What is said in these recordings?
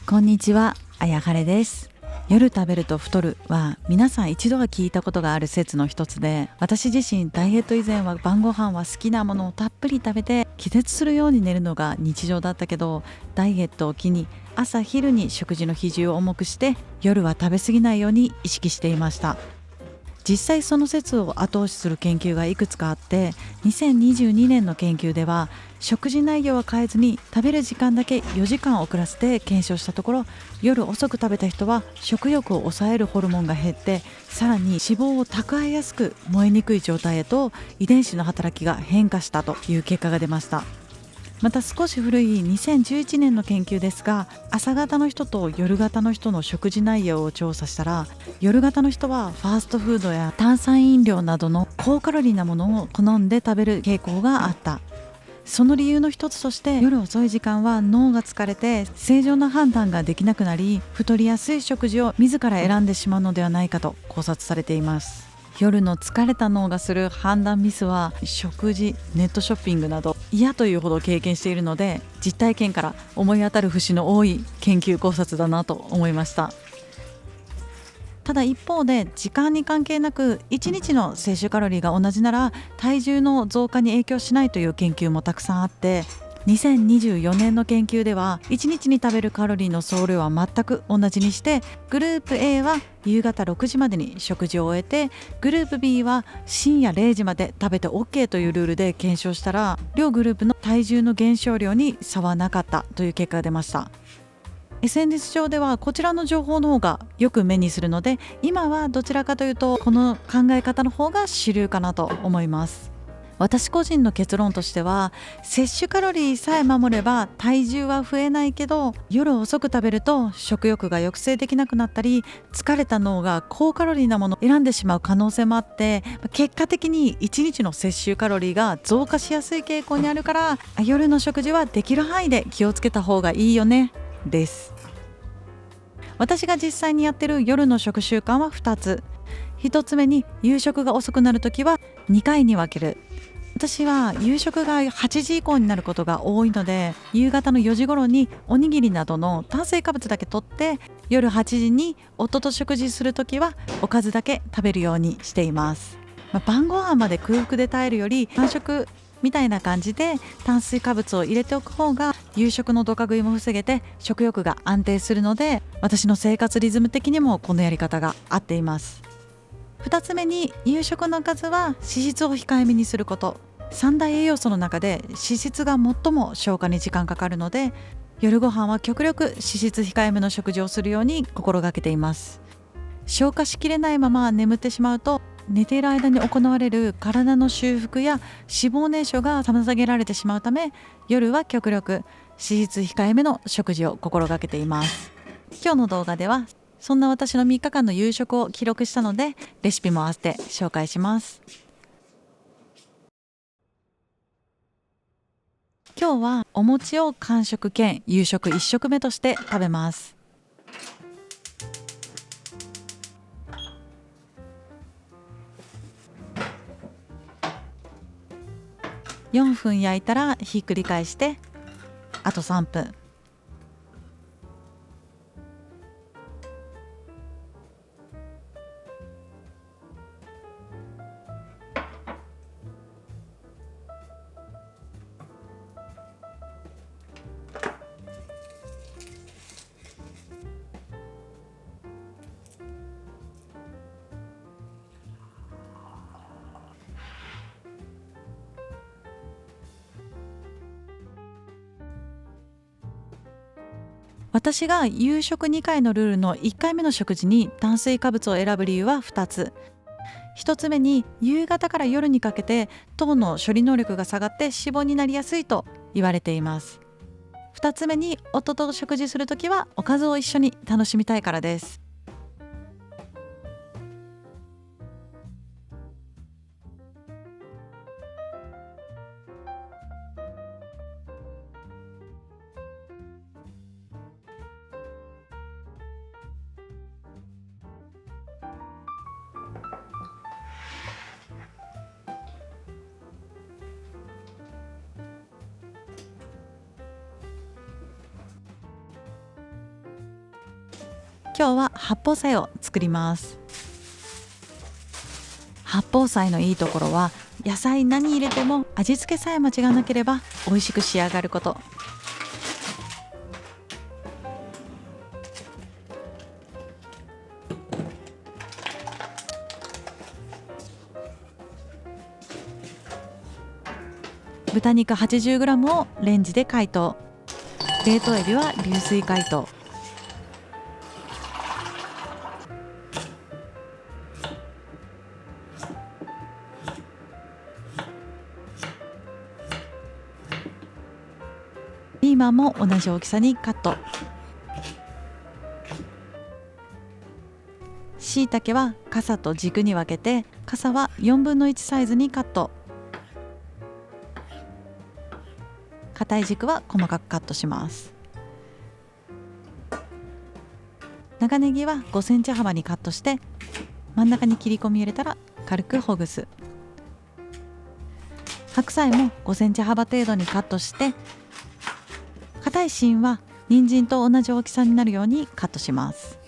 こんにちは、あやはれです。夜食べると太るは皆さん一度は聞いたことがある説の一つで、私自身ダイエット以前は晩ご飯は好きなものをたっぷり食べて気絶するように寝るのが日常だったけど、ダイエットを機に朝昼に食事の比重を重くして夜は食べ過ぎないように意識していました。実際その説を後押しする研究がいくつかあって、2022年の研究では食事内容は変えずに食べる時間だけ4時間遅らせて検証したところ、夜遅く食べた人は食欲を抑えるホルモンが減って、さらに脂肪を蓄えやすく燃えにくい状態へと遺伝子の働きが変化したという結果が出ました。また少し古い2011年の研究ですが、朝型の人と夜型の人の食事内容を調査したら、夜型の人はファーストフードや炭酸飲料などの高カロリーなものを好んで食べる傾向があった。その理由の一つとして、夜遅い時間は脳が疲れて正常な判断ができなくなり、太りやすい食事を自ら選んでしまうのではないかと考察されています。夜の疲れた脳がする判断ミスは食事、ネットショッピングなど嫌というほど経験しているので、実体験から思い当たる節の多い研究考察だなと思いました。ただ一方で、時間に関係なく1日の摂取カロリーが同じなら体重の増加に影響しないという研究もたくさんあって、2024年の研究では1日に食べるカロリーの総量は全く同じにして、グループ A は夕方6時までに食事を終えて、グループ B は深夜0時まで食べて OK というルールで検証したら、両グループの体重の減少量に差はなかったという結果が出ました。SNS 上ではこちらの情報の方がよく目にするので、今はどちらかというとこの考え方の方が主流かなと思います。私個人の結論としては、摂取カロリーさえ守れば体重は増えないけど、夜遅く食べると食欲が抑制できなくなったり、疲れた脳が高カロリーなものを選んでしまう可能性もあって、結果的に1日の摂取カロリーが増加しやすい傾向にあるから、夜の食事はできる範囲で気をつけた方がいいよねです。私が実際にやってる夜の食習慣は2つ。1つ目に、夕食が遅くなるときは2回に分ける。私は夕食が8時以降になることが多いので、夕方の4時頃におにぎりなどの炭水化物だけ取って、夜8時に夫と食事するときはおかずだけ食べるようにしています。晩ご飯まで空腹で耐えるより、間食みたいな感じで炭水化物を入れておく方が夕食のドカ食いも防げて食欲が安定するので、私の生活リズム的にもこのやり方が合っています。2つ目に、夕食の数は脂質を控えめにすること。三大栄養素の中で脂質が最も消化に時間かかるので、夜ご飯は極力脂質控えめの食事をするように心がけています。消化しきれないまま眠ってしまうと、寝ている間に行われる体の修復や脂肪燃焼が妨げられてしまうため、夜は極力脂質控えめの食事を心がけています。今日の動画ではそんな私の3日間の夕食を記録したので、レシピも合わせて紹介します。今日はお餅を間食兼夕食1食目として食べます。4分焼いたらひっくり返して、あと3分。私が夕食2回のルールの1回目の食事に炭水化物を選ぶ理由は2つ。1つ目に、夕方から夜にかけて糖の処理能力が下がって脂肪になりやすいと言われています。2つ目に、夫と食事するときはおかずを一緒に楽しみたいからです。今日は八宝菜を作ります。八宝菜のいいところは野菜何入れても味付けさえ間違わなければ美味しく仕上がること。豚肉 80g をレンジで解凍。冷凍エビは流水解凍。ピーマンも同じ大きさにカット。しいたけは傘と軸に分けて、傘は1/4分の1サイズにカット。硬い軸は細かくカットします。長ネギは5センチ幅にカットして、真ん中に切り込みを入れたら軽くほぐす。白菜も5センチ幅程度にカットして、硬い芯は人参と同じ大きさになるようにカットします。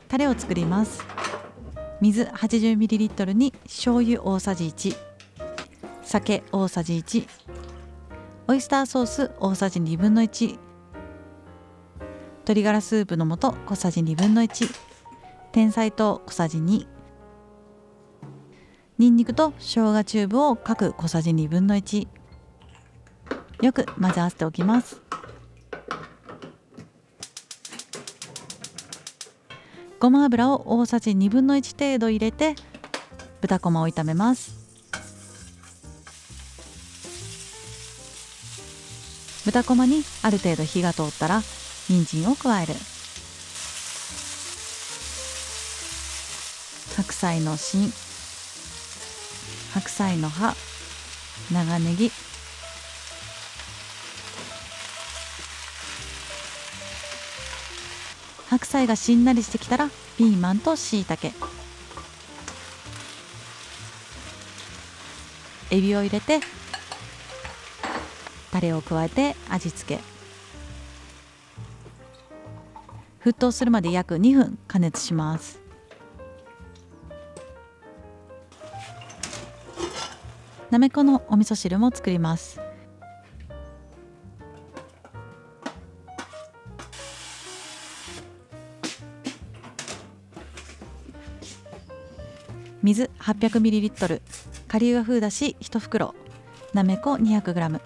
タレを作ります。水 80ml に醤油大さじ1、酒大さじ1、オイスターソース大さじ1/2、鶏ガラスープの素小さじ1/2、天才糖小さじ2、ニンニクと生姜チューブを各小さじ1/2、よく混ぜ合わせておきます。ごま油を大さじ1/2程度入れて豚こまを炒めます。豚こまにある程度火が通ったら人参を加える。白菜の芯、白菜の葉、長ネギ、白菜がしんなりしてきたらピーマンとしいたけ、エビを入れてタレを加えて味付け。沸騰するまで約2分加熱します。なめこのお味噌汁も作ります。水 800ml、 顆粒和風だし1袋、なめこ 200g。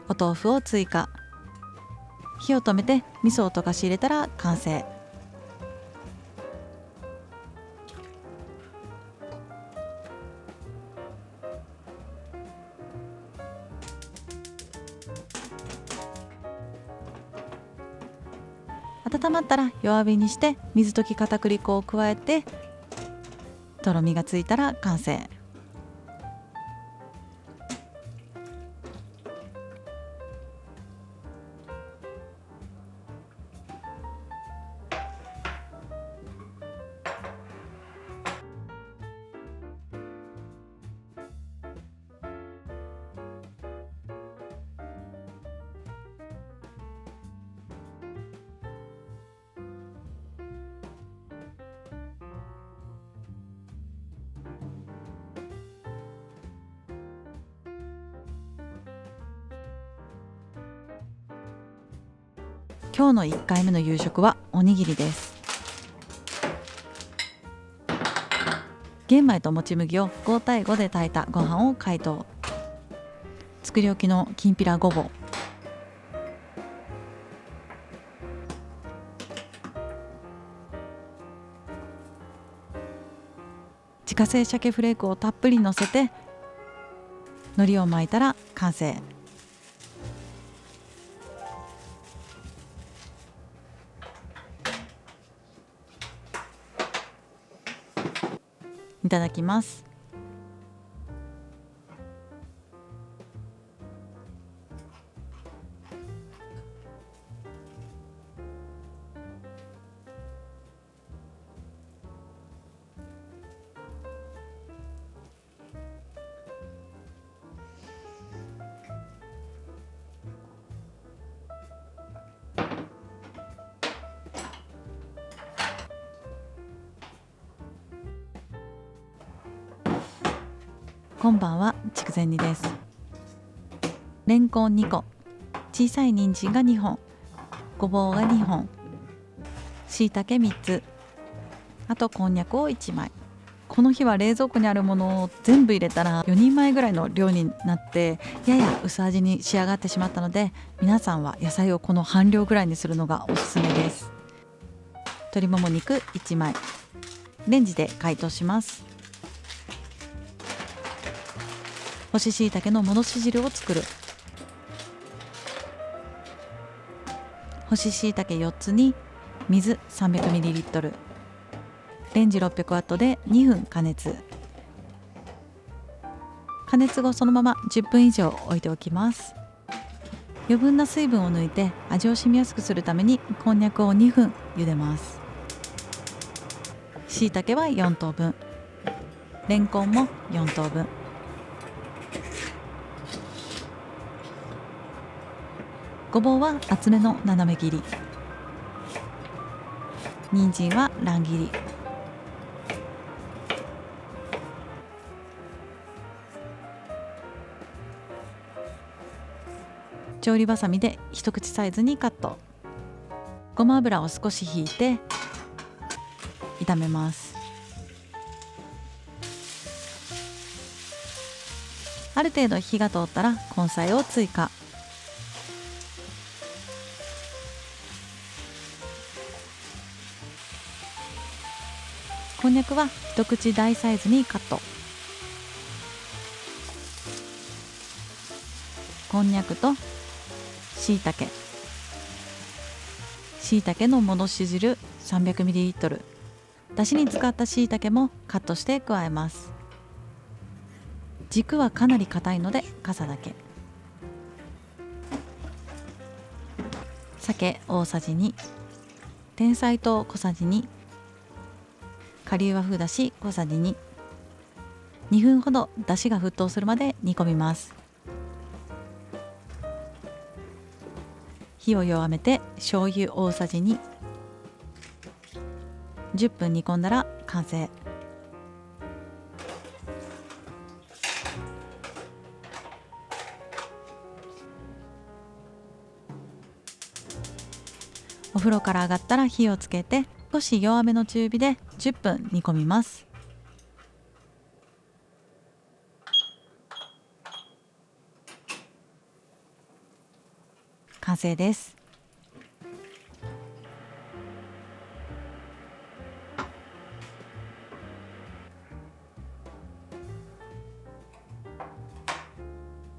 お豆腐を追加。火を止めて味噌を溶かし入れたら完成。温まったら弱火にして水溶き片栗粉を加えて、とろみがついたら完成。今日の1回目の夕食はおにぎりです。玄米ともち麦を5対5で炊いたご飯を解凍。作り置きのきんぴらごぼう、自家製鮭フレークをたっぷりのせて海苔を巻いたら完成。いただきます。こんばんは、筑前煮です。レンコン2個、小さい人参が2本、ごぼうが2本、しいたけ3つ、あとこんにゃくを1枚。この日は冷蔵庫にあるものを全部入れたら4人前ぐらいの量になってやや薄味に仕上がってしまったので、皆さんは野菜をこの半量ぐらいにするのがおすすめです。鶏もも肉1枚、レンジで解凍します。干し椎茸の戻し汁を作る。干し椎茸4つに水 300ml、 レンジ600ワットで2分加熱。加熱後そのまま10分以上置いておきます。余分な水分を抜いて味を染みやすくするためにこんにゃくを2分茹でます。椎茸は4等分、レンコンも4等分、ごぼうは厚めの斜め切り、人参は乱切り。調理ばさみで一口サイズにカット。ごま油を少しひいて炒めます。ある程度火が通ったら根菜を追加。こんにゃくは一口大サイズにカット。こんにゃくとしいたけ、しいたけの戻し汁 300ml、 だしに使ったしいたけもカットして加えます。軸はかなり硬いので傘だけ。酒大さじ2、天才糖小さじ2、顆粒和風だし小さじ2。2分ほどだしが沸騰するまで煮込みます。火を弱めて醤油大さじ2。10分煮込んだら完成。お風呂から上がったら火をつけて少し弱めの中火で10分煮込みます。完成です。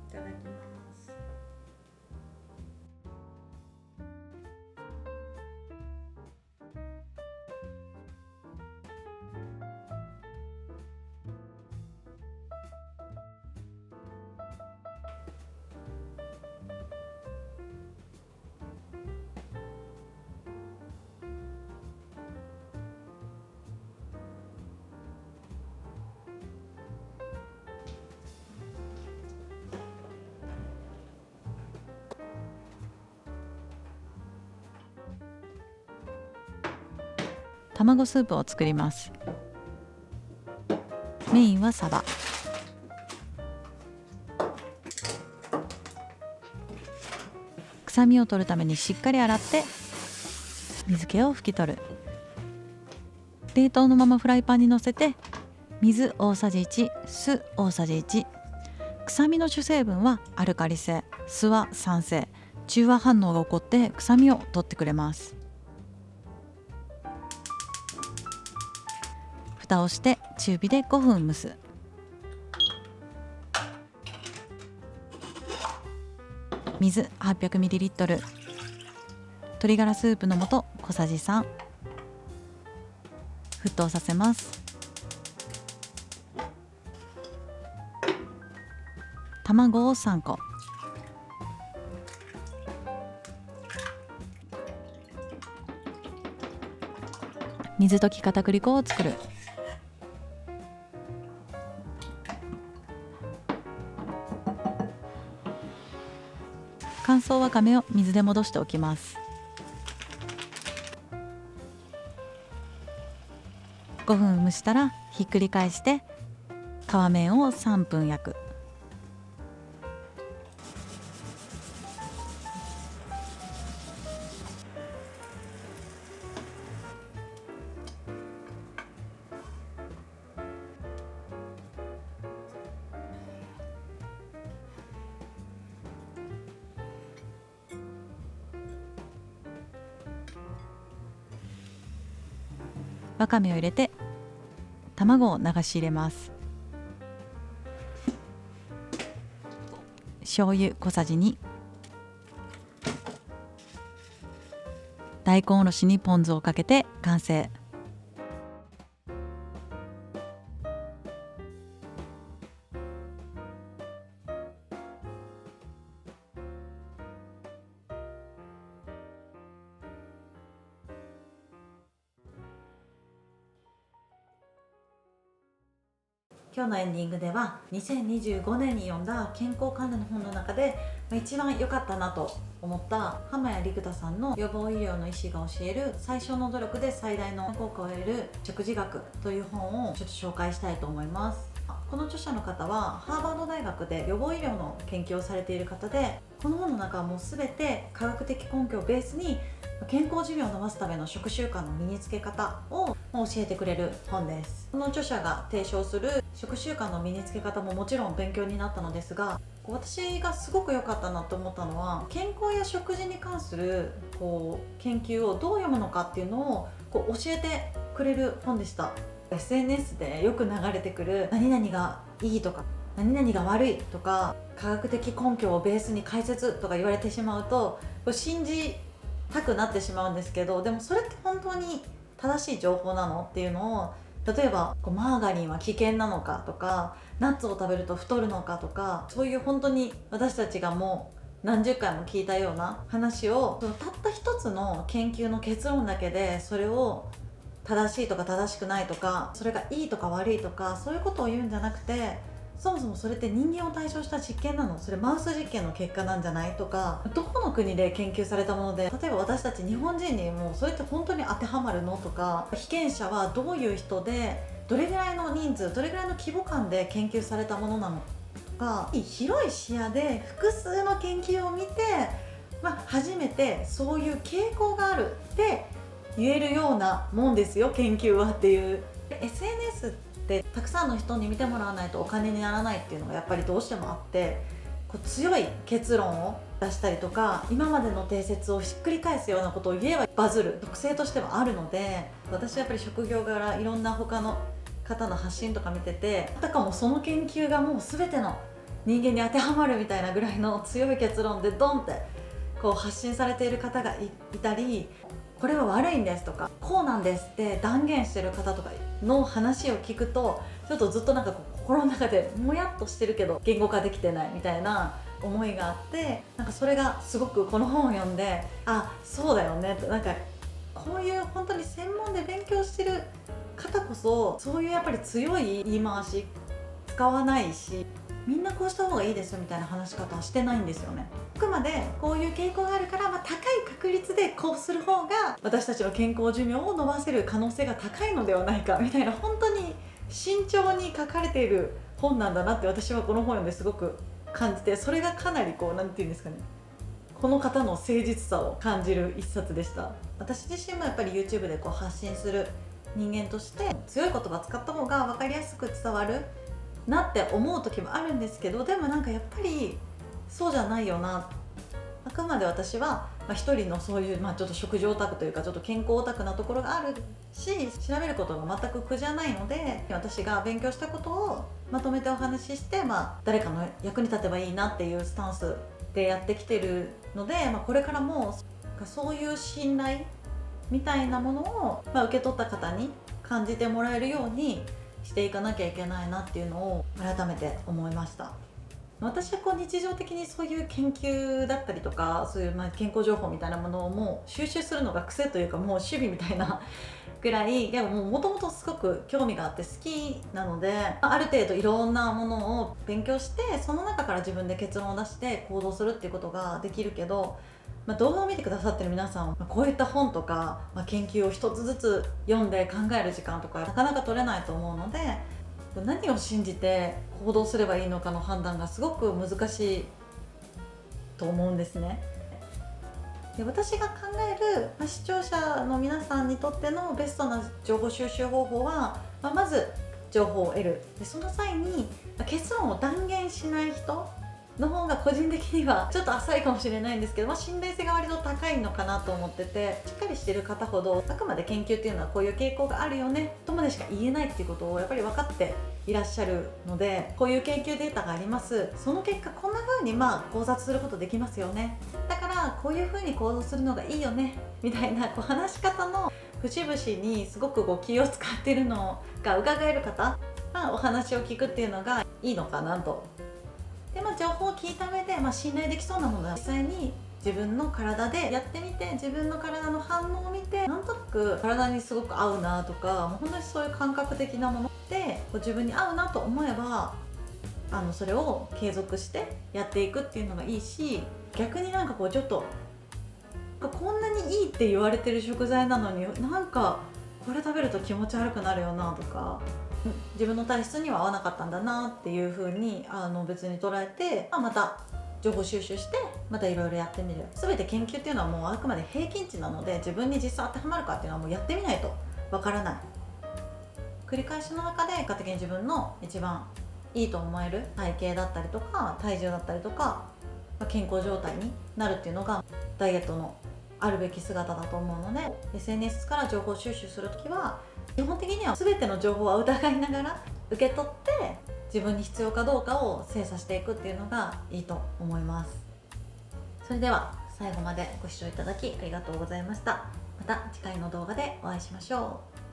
いただきます。卵スープを作ります。メインはサバ。臭みを取るためにしっかり洗って水気を拭き取る。冷凍のままフライパンにのせて水大さじ1、酢大さじ1。臭みの主成分はアルカリ性、酢は酸性。中和反応が起こって臭みを取ってくれます。蓋をして中火で5分蒸す。水 800ml、 鶏ガラスープの素小さじ3。沸騰させます。卵を3個、水溶き片栗粉を作る。乾燥わかめを水で戻しておきます。5分蒸したらひっくり返して皮面を3分焼く。わかめを入れて卵を流し入れます。醤油小さじ2、大根おろしにポン酢をかけて完成。今日のエンディングでは2025年に読んだ健康関連の本の中で一番良かったなと思った浜谷陸太さんの予防医療の医師が教える最小の努力で最大の効果を得る食事学という本をちょっと紹介したいと思います。この著者の方はハーバード大学で予防医療の研究をされている方で、この本の中はもう全て科学的根拠をベースに健康寿命を伸ばすための食習慣の身につけ方を教えてくれる本です。この著者が提唱する食習慣の身につけ方ももちろん勉強になったのですが、私がすごく良かったなと思ったのは健康や食事に関する研究をどう読むのかっていうのを教えてくれる本でした。SNS でよく流れてくる何々がいいとか何々が悪いとか科学的根拠をベースに解説とか言われてしまうと信じたくなってしまうんですけど、でもそれって本当に正しい情報なのっていうのを、例えばマーガリンは危険なのかとかナッツを食べると太るのかとか、そういう本当に私たちがもう何十回も聞いたような話をたった一つの研究の結論だけでそれを正しいとか正しくないとかそれがいいとか悪いとかそういうことを言うんじゃなくて、そもそもそれって人間を対象した実験なの、それマウス実験の結果なんじゃないとか、どこの国で研究されたもので例えば私たち日本人にもそれって本当に当てはまるのとか、被験者はどういう人でどれぐらいの人数どれぐらいの規模感で研究されたものなのとか、広い視野で複数の研究を見て、初めてそういう傾向があるって言えるようなもんですよ研究はっていう。 SNS ってたくさんの人に見てもらわないとお金にならないっていうのがやっぱりどうしてもあって、強い結論を出したりとか今までの定説をひっくり返すようなことを言えばバズる特性としてはあるので、私はやっぱり職業柄いろんな他の方の発信とか見てて、あたかもその研究がもう全ての人間に当てはまるみたいなぐらいの強い結論でドンって発信されている方が いたり、これは悪いんですとかこうなんですって断言してる方とかの話を聞くと、ちょっとずっと心の中でもやっとしてるけど言語化できてないみたいな思いがあって、それがすごくこの本を読んで、あ、そうだよねと、こういう本当に専門で勉強してる方こそそういうやっぱり強い言い回し使わないし、みんなこうした方がいいですよみたいな話し方はしてないんですよね。あくまでこういう傾向があるから、高い確率でこうする方が私たちの健康寿命を伸ばせる可能性が高いのではないかみたいな、本当に慎重に書かれている本なんだなって私はこの本読んですごく感じて、それがかなりなんていうんですかね、この方の誠実さを感じる一冊でした。私自身もやっぱり YouTube で発信する人間として強い言葉使った方が分かりやすく伝わるなって思う時もあるんですけど、でもやっぱりそうじゃないよな。あくまで私は一人のそういうちょっと食事オタクというかちょっと健康オタクなところがあるし、調べることが全く苦じゃないので、私が勉強したことをまとめてお話しして、誰かの役に立てばいいなっていうスタンスでやってきてるので、これからもそういう信頼みたいなものを、受け取った方に感じてもらえるようにしていかなきゃいけないなっていうのを改めて思いました。私は日常的にそういう研究だったりとか、そういう健康情報みたいなものをもう収集するのが癖というか、もう趣味みたいなぐらい、でももともとすごく興味があって好きなので、ある程度いろんなものを勉強して、その中から自分で結論を出して行動するっていうことができるけど、動画を見てくださってる皆さんはこういった本とか、研究を一つずつ読んで考える時間とかなかなか取れないと思うので、何を信じて行動すればいいのかの判断がすごく難しいと思うんですね。で、私が考える、視聴者の皆さんにとってのベストな情報収集方法は、まず情報を得る。で、その際に結論を断言しない人の方が個人的にはちょっと浅いかもしれないんですけど、信頼性が割と高いのかなと思ってて、しっかりしてる方ほどあくまで研究っていうのはこういう傾向があるよねとまでしか言えないっていうことをやっぱり分かっていらっしゃるので、こういう研究データがあります、その結果こんな風に考察することできますよね、だからこういう風に行動するのがいいよねみたいな話し方の節々にすごく気を使っているのが伺える方がお話を聞くっていうのがいいのかなと。で、情報を聞いた上で、信頼できそうなものは実際に自分の体でやってみて、自分の体の反応を見て、なんとなく体にすごく合うなとか、もう本当にそういう感覚的なもので自分に合うなと思えば、それを継続してやっていくっていうのがいいし、逆にちょっとこんなにいいって言われてる食材なのにこれ食べると気持ち悪くなるよなとか、自分の体質には合わなかったんだなっていう風に別に捉えて、また情報収集してまたいろいろやってみる。全て研究っていうのはもうあくまで平均値なので、自分に実際当てはまるかっていうのはもうやってみないとわからない。繰り返しの中で結果的に自分の一番いいと思える体型だったりとか体重だったりとか、健康状態になるっていうのがダイエットのあるべき姿だと思うので、 SNS から情報収集するときは基本的には全ての情報は疑いながら受け取って、自分に必要かどうかを精査していくっていうのがいいと思います。それでは最後までご視聴いただきありがとうございました。また次回の動画でお会いしましょう。